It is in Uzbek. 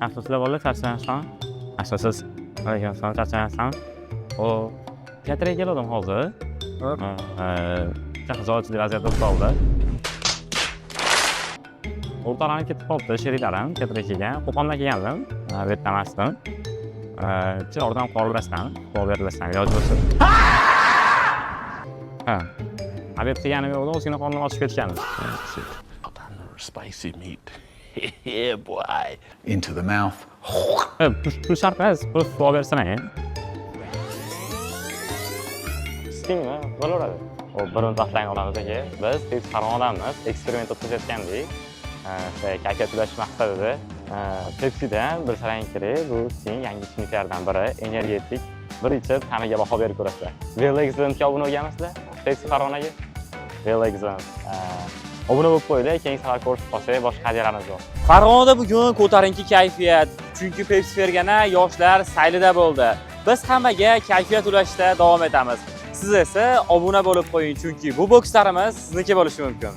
Afsuslar bolalar charchamasdan. Afsussiz. Alaykum assalom, charchamasdan. Teatrga keldim hozir. Xijolatli vaziyatda qoldi. O'rtalarni ketib qoldi, sheriklarim teatrga kelgan. Qo'qondan kelgandim. Betdamasdim. Yordam qoldirasizdan, qo'l berilasidan iloji bo'lsa. Ha. Habib deganim yo'qdi, o'zgina qornim ochib ketgandi. Spicy meat. Yeah, boy. Into the mouth. Pul shart emas, pul qo'l bersana. Stingmi? Bo'laveradi. Birini taxlang olamiz aka. Biz tez Farg'onadamiz, eksperiment o'tkazayotgandik. Kayfiyat ulash maqsadida Pepsi'dan bir sarang kerak. Bu sizning yangi ichimliklardan biri, energetik. Bir ichib, tanaga baho berib ko'rasizlar. Velexentga obuna bo'lganmisizlar? Pepsi Farg'onaga. Velexent. Obuna bo'lib qo'yinglar, keyingi safar ko'rishib qolsak, boshqa hadyalarimiz bor. Farg'onada bugun ko'tarinki kayfiyat, chunki Pepsi Fergana yoshlar saylida bo'ldi. Biz hammaga kayfiyat ulashda davom etamiz. Siz esa obuna bo'lib qo'ying, chunki bu bokslarimiz sizniki bo'lishi mumkin.